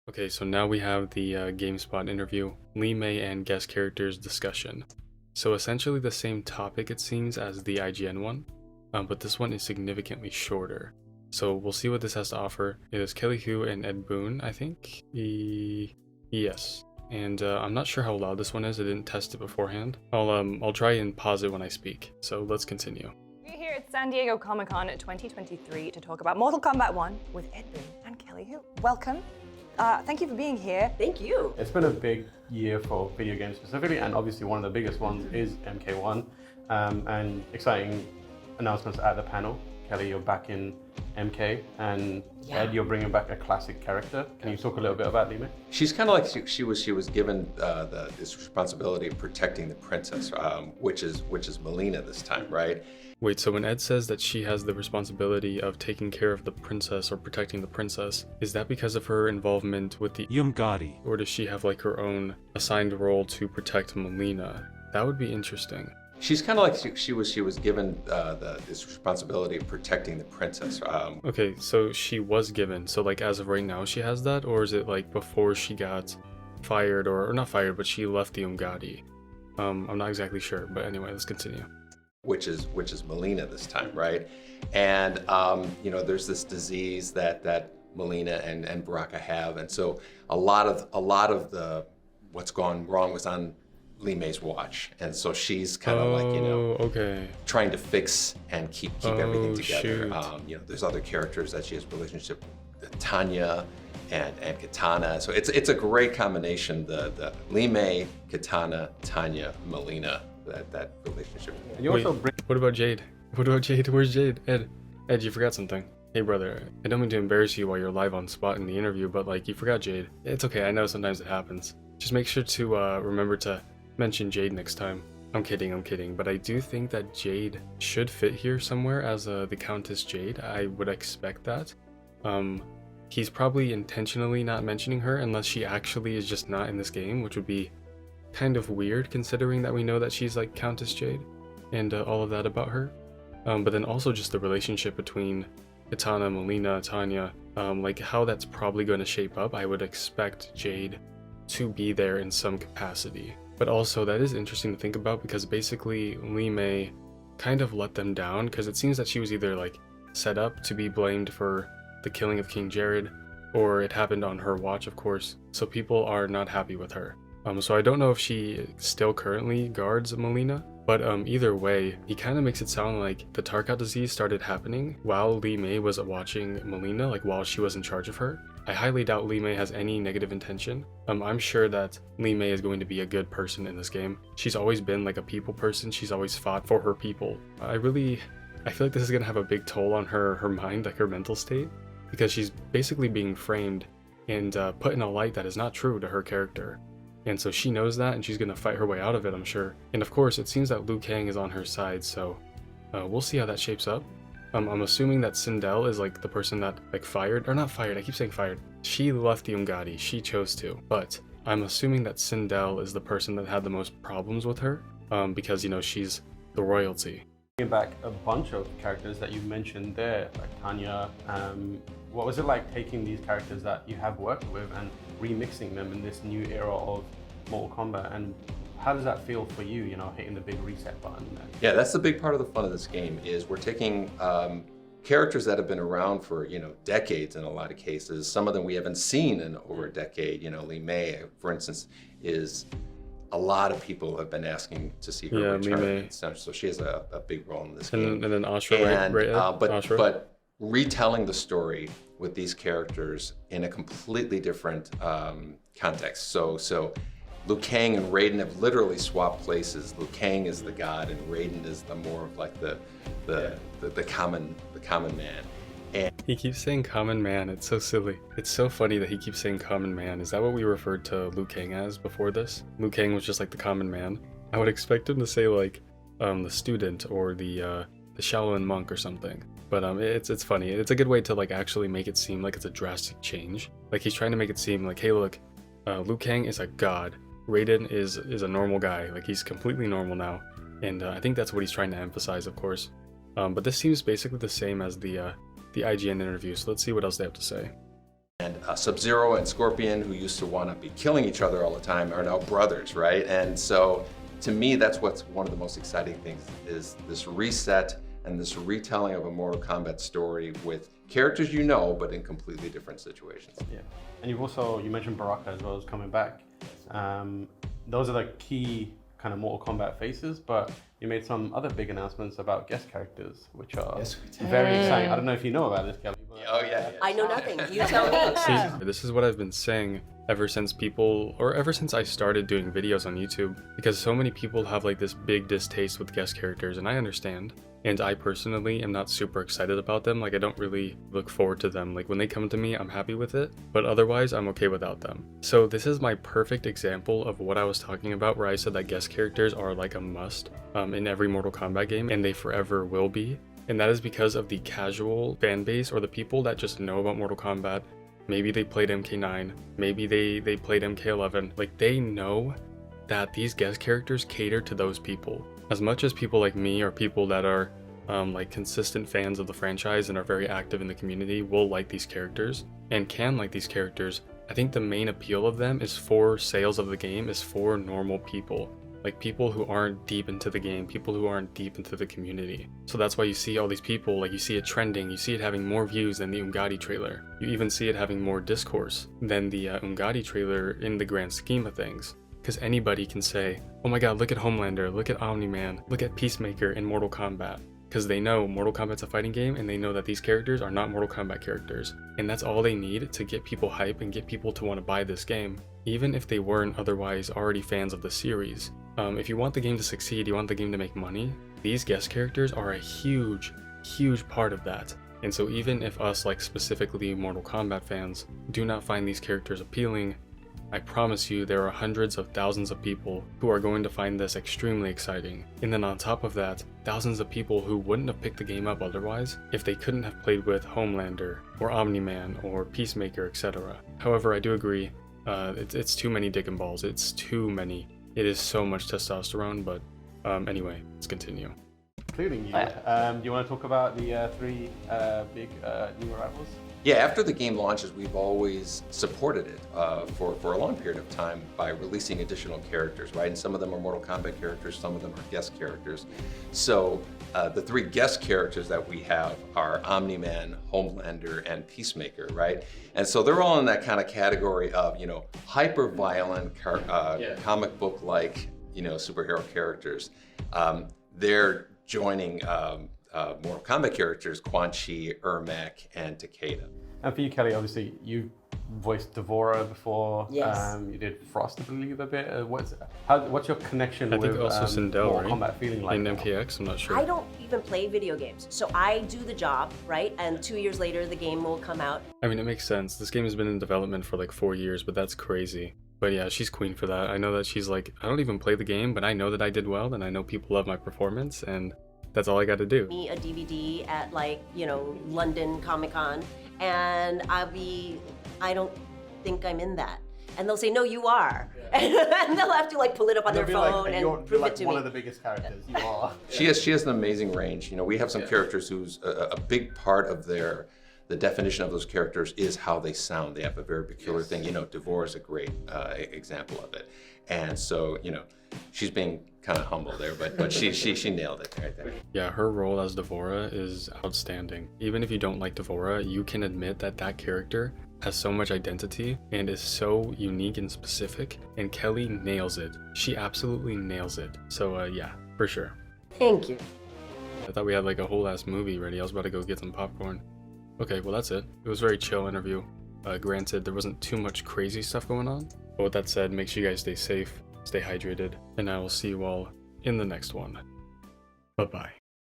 Okay, so now we have the GameSpot interview, Lee Mei and guest characters discussion. So essentially the same topic it seems as the IGN one, but this one is significantly shorter. So we'll see what this has to offer. It is Kelly Hu and Ed Boon, I think. Yes. And I'm not sure how loud this one is. I didn't test it beforehand. I'll try and pause it when I speak. So let's continue. We're here at San Diego Comic-Con 2023 to talk about Mortal Kombat 1 with Ed Boon and Kelly Hu. Welcome. Thank you for being here. Thank you. It's been a big year for video games specifically, and obviously one of the biggest ones is MK1, and exciting announcements at the panel. Kelly, you're back in MK, and Ed, you're bringing back a classic character. Can you talk a little bit about Lee Mei? She's kind of like she was given this responsibility of protecting the princess, which is Melina this time, right? Wait, so when Ed says that she has the responsibility of taking care of the princess or protecting the princess, is that because of her involvement with the Umgadi? Or does she have like her own assigned role to protect Melina? That would be interesting. She's kind of like she was given this responsibility of protecting the princess. Okay, so she was given, so like as of right now she has that, or is it like before she got fired, or not fired, but she left the Umgadi? I'm not exactly sure, but anyway, let's continue. Which is Melina this time, right? And you know, there's this disease that Melina and Baraka have, and so a lot of the what's gone wrong was on Lee Mei's watch, and so she's kind of like, you know, trying to fix and keep everything together. You know, there's other characters that she has a relationship with, Tanya and Katana. So it's a great combination. The Lee Mei, Katana, Tanya, Melina. That relationship. And you also bring What about Jade? What about Jade? Where's Jade? Ed, you forgot something. Hey brother, I don't mean to embarrass you while you're live on spot in the interview, but like you forgot Jade. It's okay, I know sometimes it happens. Just make sure to remember to mention Jade next time. I'm kidding, but I do think that Jade should fit here somewhere as the Countess Jade. I would expect that. He's probably intentionally not mentioning her unless she actually is just not in this game, which would be kind of weird considering that we know that she's like Countess Jade and all of that about her. But then also just the relationship between Katana, Melina, Tanya, like how that's probably going to shape up. I would expect Jade to be there in some capacity. But also that is interesting to think about because basically Lee Mei kind of let them down because it seems that she was either like set up to be blamed for the killing of King Jared, or it happened on her watch, of course. So people are not happy with her. So I don't know if she still currently guards Melina, but either way, he kind of makes it sound like the Tarkat disease started happening while Lee Mei was watching Melina, like while she was in charge of her. I highly doubt Lee Mei has any negative intention. I'm sure that Lee Mei is going to be a good person in this game. She's always been like a people person. She's always fought for her people. I feel like this is gonna have a big toll on her mind, like her mental state, because she's basically being framed and put in a light that is not true to her character. And so she knows that, and she's going to fight her way out of it, I'm sure. And of course, it seems that Liu Kang is on her side, so we'll see how that shapes up. I'm assuming that Sindel is like the person that like fired, or not fired, I keep saying fired. She left the Umgadi, she chose to. But I'm assuming that Sindel is the person that had the most problems with her, because, you know, she's the royalty. bringing back a bunch of characters that you mentioned there, like Tanya. What was it like taking these characters that you have worked with and remixing them in this new era of Mortal Kombat, and how does that feel for you, you know, hitting the big reset button there? Yeah, that's the big part of the fun of this game is we're taking characters that have been around for, you know, decades in a lot of cases. Some of them we haven't seen in over a decade. You know, Lee Mei, for instance, is a lot of people have been asking to see her return. So she has a big role in this game. And then Ashra, right? But retelling the story with these characters in a completely different context. So Liu Kang and Raiden have literally swapped places. Liu Kang is the god, and Raiden is the more of like the common man. And he keeps saying common man. It's so silly. It's so funny that he keeps saying common man. Is that what we referred to Liu Kang as before this? Liu Kang was just like the common man. I would expect him to say like the student or the Shaolin monk or something. But it's funny. It's a good way to like actually make it seem like it's a drastic change. Like he's trying to make it seem like, hey, look, Liu Kang is a god. Raiden is a normal guy. Like he's completely normal now. And I think that's what he's trying to emphasize, of course. But this seems basically the same as the IGN interview. So let's see what else they have to say. And Sub-Zero and Scorpion, who used to want to be killing each other all the time, are now brothers, right? And so, to me, that's what's one of the most exciting things, is this reset and this retelling of a Mortal Kombat story with characters you know, but in completely different situations. Yeah, and you mentioned Baraka as well as coming back. Those are the key kind of Mortal Kombat faces, but you made some other big announcements about guest characters, which are very exciting. I don't know if you know about this, Kelly. But, Oh yeah. I know nothing. You tell me. See, this is what I've been saying ever since I started doing videos on YouTube, because so many people have like this big distaste with guest characters, and I understand. And I personally am not super excited about them. Like, I don't really look forward to them. Like, when they come to me, I'm happy with it, but otherwise I'm okay without them. So this is my perfect example of what I was talking about, where I said that guest characters are like a must in every Mortal Kombat game, and they forever will be. And that is because of the casual fan base, or the people that just know about Mortal Kombat. Maybe they played MK9, maybe they played MK11. Like, they know that these guest characters cater to those people. As much as people like me, or people that are like consistent fans of the franchise and are very active in the community, will like these characters and can like these characters, I think the main appeal of them is for sales of the game, is for normal people. Like, people who aren't deep into the game, people who aren't deep into the community. So that's why you see all these people, like, you see it trending, you see it having more views than the Umgadi trailer. You even see it having more discourse than the Umgadi trailer in the grand scheme of things. Because anybody can say, oh my god, look at Homelander, look at Omni-Man, look at Peacemaker in Mortal Kombat. Because they know Mortal Kombat's a fighting game, and they know that these characters are not Mortal Kombat characters. And that's all they need to get people hype and get people to want to buy this game, even if they weren't otherwise already fans of the series. If you want the game to succeed, you want the game to make money, these guest characters are a huge part of that. And so even if us, like specifically Mortal Kombat fans, do not find these characters appealing, I promise you there are hundreds of thousands of people who are going to find this extremely exciting. And then on top of that, thousands of people who wouldn't have picked the game up otherwise if they couldn't have played with Homelander or Omni-Man or Peacemaker, etc. However, I do agree, it's too many dick and balls, it's too many. It is so much testosterone, but anyway, let's continue. Including you. Do you want to talk about the three big new arrivals? Yeah, after the game launches, we've always supported it for a long period of time by releasing additional characters, right? And some of them are Mortal Kombat characters, some of them are guest characters. So the three guest characters that we have are Omni-Man, Homelander, and Peacemaker, right? And so they're all in that kind of category of, hyper-violent, comic book-like, superhero characters. They're joining Mortal Kombat characters, Quan Chi, Ermac, and Takeda. And for you, Kelly, obviously you voiced Devora before. Yes. You did Frost, I believe, a bit. What's your connection I with think also Sindel, Mortal right? Kombat feeling like In now? MKX, I'm not sure. I don't even play video games. So I do the job, right? And 2 years later, the game will come out. I mean, it makes sense. This game has been in development for like 4 years, but that's crazy. But yeah, she's queen for that. I know that she's like, I don't even play the game, but I know that I did well, and I know people love my performance, and that's all I got to do. Me a DVD at London Comic Con, and I don't think I'm in that. And they'll say, no, you are. Yeah. And they'll have to pull it up on their phone and prove it to me. One of the biggest characters, you are. She has an amazing range. We have some characters whose a big part of the definition of those characters is how they sound. They have a very peculiar thing. Devora is a great example of it. And so, she's being kind of humble there, but she nailed it right there. Yeah, her role as Devora is outstanding. Even if you don't like Devora, you can admit that that character has so much identity and is so unique and specific, and Kelly nails it. She absolutely nails it. So yeah, for sure. Thank you. I thought we had like a whole ass movie ready. I was about to go get some popcorn. Okay, well that's it. It was a very chill interview. Granted, there wasn't too much crazy stuff going on. But with that said, make sure you guys stay safe, stay hydrated, and I will see you all in the next one. Bye-bye.